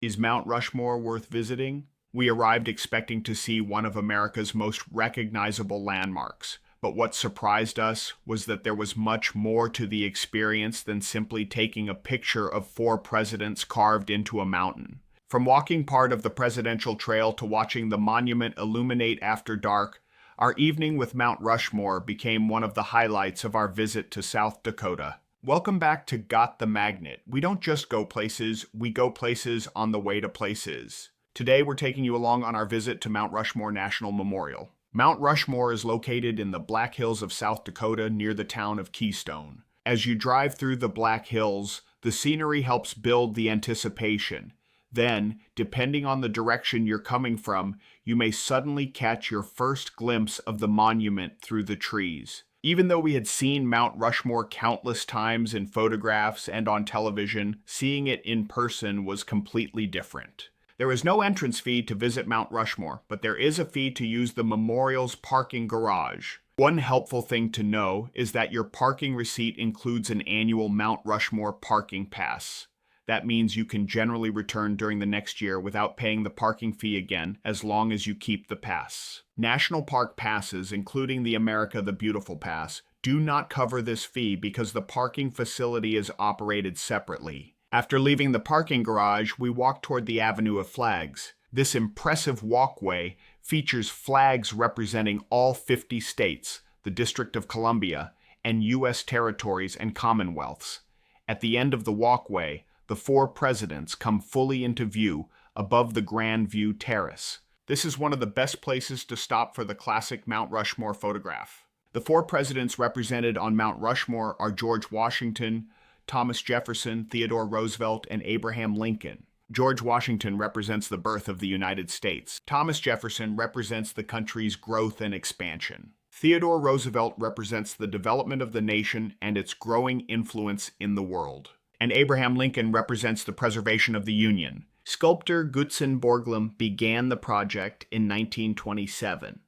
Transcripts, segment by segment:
Is Mount Rushmore worth visiting? We arrived expecting to see one of America's most recognizable landmarks, but what surprised us was that there was much more to the experience than simply taking a picture of four presidents carved into a mountain. From walking part of the Presidential Trail to watching the monument illuminate after dark, our evening with Mount Rushmore became one of the highlights of our visit to South Dakota. Welcome back to Got the Magnet. We don't just go places, we go places on the way to places. Today we're taking you along on our visit to Mount Rushmore National Memorial. Mount Rushmore is located in the Black Hills of South Dakota near the town of Keystone. As you drive through the Black Hills, the scenery helps build the anticipation. Then, depending on the direction you're coming from, you may suddenly catch your first glimpse of the monument through the trees. Even though we had seen Mount Rushmore countless times in photographs and on television, seeing it in person was completely different. There is no entrance fee to visit Mount Rushmore, but there is a fee to use the memorial's parking garage. One helpful thing to know is that your parking receipt includes an annual Mount Rushmore parking pass. That means you can generally return during the next year without paying the parking fee again, as long as you keep the pass. National park passes, including the America the Beautiful Pass, do not cover this fee because the parking facility is operated separately. After leaving the parking garage, we walked toward the Avenue of Flags. This impressive walkway features flags representing all 50 states, the District of Columbia, and U.S. territories and commonwealths. At the end of the walkway, the four presidents come fully into view above the Grand View Terrace. This is one of the best places to stop for the classic Mount Rushmore photograph. The four presidents represented on Mount Rushmore are George Washington, Thomas Jefferson, Theodore Roosevelt, and Abraham Lincoln. George Washington represents the birth of the United States. Thomas Jefferson represents the country's growth and expansion. Theodore Roosevelt represents the development of the nation and its growing influence in the world. And Abraham Lincoln represents the preservation of the Union. Sculptor Gutzon Borglum began the project in 1927.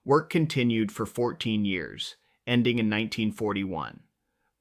Work continued for 14 years, ending in 1941.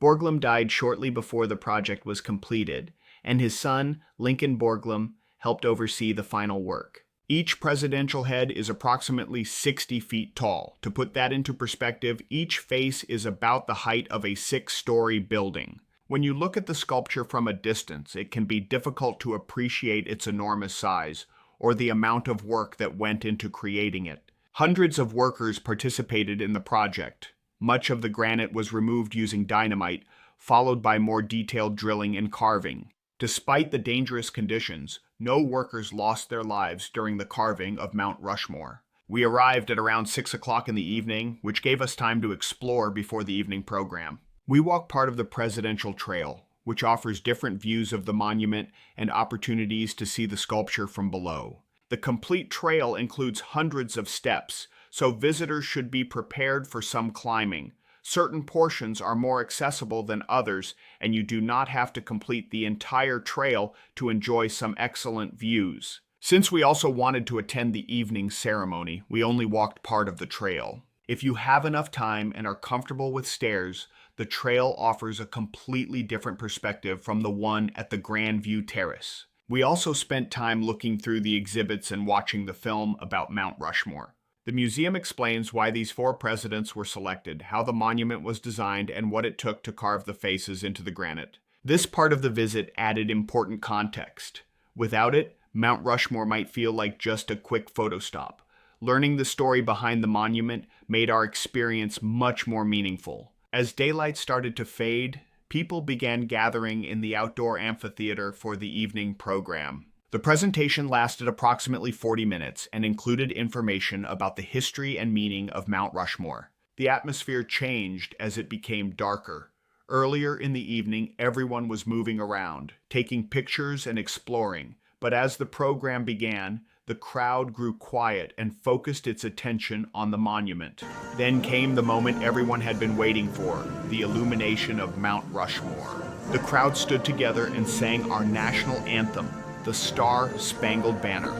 Borglum died shortly before the project was completed, and his son, Lincoln Borglum, helped oversee the final work. Each presidential head is approximately 60 feet tall. To put that into perspective, each face is about the height of a 6-story building. When you look at the sculpture from a distance, it can be difficult to appreciate its enormous size or the amount of work that went into creating it. Hundreds of workers participated in the project. Much of the granite was removed using dynamite, followed by more detailed drilling and carving. Despite the dangerous conditions, no workers lost their lives during the carving of Mount Rushmore. We arrived at around 6 o'clock in the evening, which gave us time to explore before the evening program. We walked part of the Presidential Trail, which offers different views of the monument and opportunities to see the sculpture from below. The complete trail includes hundreds of steps, so visitors should be prepared for some climbing. Certain portions are more accessible than others, and you do not have to complete the entire trail to enjoy some excellent views. Since we also wanted to attend the evening ceremony, we only walked part of the trail. If you have enough time and are comfortable with stairs, the trail offers a completely different perspective from the one at the Grand View Terrace. We also spent time looking through the exhibits and watching the film about Mount Rushmore. The museum explains why these four presidents were selected, how the monument was designed, and what it took to carve the faces into the granite. This part of the visit added important context. Without it, Mount Rushmore might feel like just a quick photo stop. Learning the story behind the monument made our experience much more meaningful. As daylight started to fade, people began gathering in the outdoor amphitheater for the evening program. The presentation lasted approximately 40 minutes and included information about the history and meaning of Mount Rushmore. The atmosphere changed as it became darker. Earlier in the evening, everyone was moving around, taking pictures and exploring, but as the program began, the crowd grew quiet and focused its attention on the monument. Then came the moment everyone had been waiting for, the illumination of Mount Rushmore. The crowd stood together and sang our national anthem, the Star-Spangled Banner.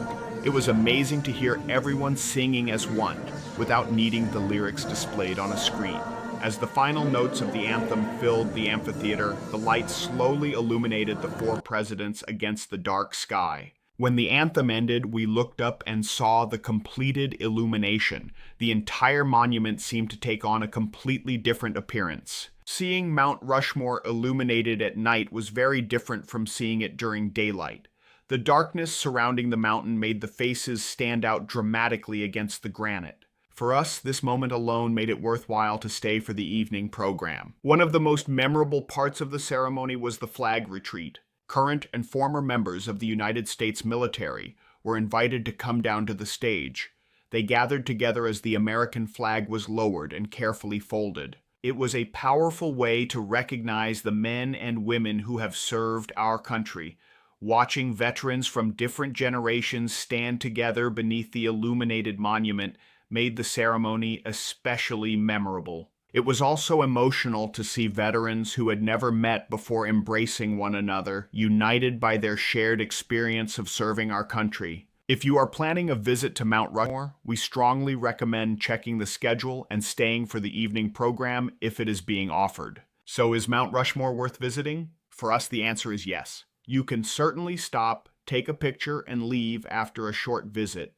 It was amazing to hear everyone singing as one, without needing the lyrics displayed on a screen. As the final notes of the anthem filled the amphitheater, the light slowly illuminated the four presidents against the dark sky. When the anthem ended, we looked up and saw the completed illumination. The entire monument seemed to take on a completely different appearance. Seeing Mount Rushmore illuminated at night was very different from seeing it during daylight. The darkness surrounding the mountain made the faces stand out dramatically against the granite. For us, this moment alone made it worthwhile to stay for the evening program. One of the most memorable parts of the ceremony was the flag retreat. Current and former members of the United States military were invited to come down to the stage. They gathered together as the American flag was lowered and carefully folded. It was a powerful way to recognize the men and women who have served our country. Watching veterans from different generations stand together beneath the illuminated monument made the ceremony especially memorable. It was also emotional to see veterans who had never met before embracing one another, united by their shared experience of serving our country. If you are planning a visit to Mount Rushmore, we strongly recommend checking the schedule and staying for the evening program if it is being offered. So is Mount Rushmore worth visiting? For us, the answer is yes. You can certainly stop, take a picture, and leave after a short visit.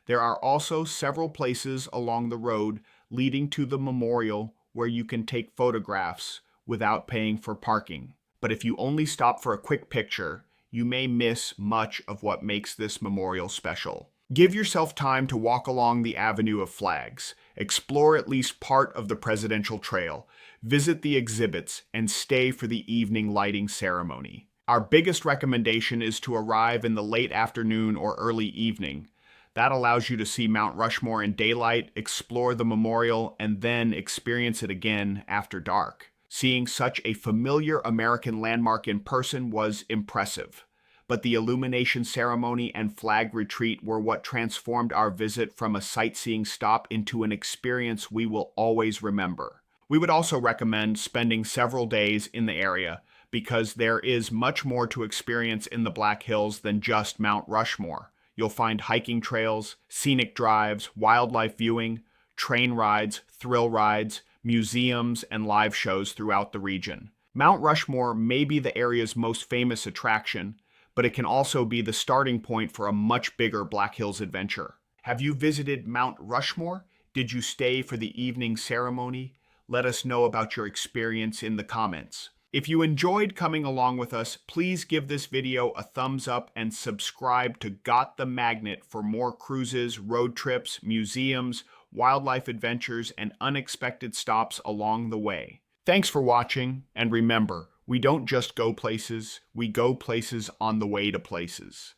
There are also several places along the road leading to the memorial where you can take photographs without paying for parking. But if you only stop for a quick picture, you may miss much of what makes this memorial special. Give yourself time to walk along the Avenue of Flags, explore at least part of the Presidential Trail, visit the exhibits, and stay for the evening lighting ceremony. Our biggest recommendation is to arrive in the late afternoon or early evening. That allows you to see Mount Rushmore in daylight, explore the memorial, and then experience it again after dark. Seeing such a familiar American landmark in person was impressive, but the illumination ceremony and flag retreat were what transformed our visit from a sightseeing stop into an experience we will always remember. We would also recommend spending several days in the area, because there is much more to experience in the Black Hills than just Mount Rushmore. You'll find hiking trails, scenic drives, wildlife viewing, train rides, thrill rides, museums, and live shows throughout the region. Mount Rushmore may be the area's most famous attraction, but it can also be the starting point for a much bigger Black Hills adventure. Have you visited Mount Rushmore? Did you stay for the evening ceremony? Let us know about your experience in the comments. If you enjoyed coming along with us, please give this video a thumbs up and subscribe to Got the Magnet for more cruises, road trips, museums, wildlife adventures, and unexpected stops along the way. Thanks for watching, and remember, we don't just go places, we go places on the way to places.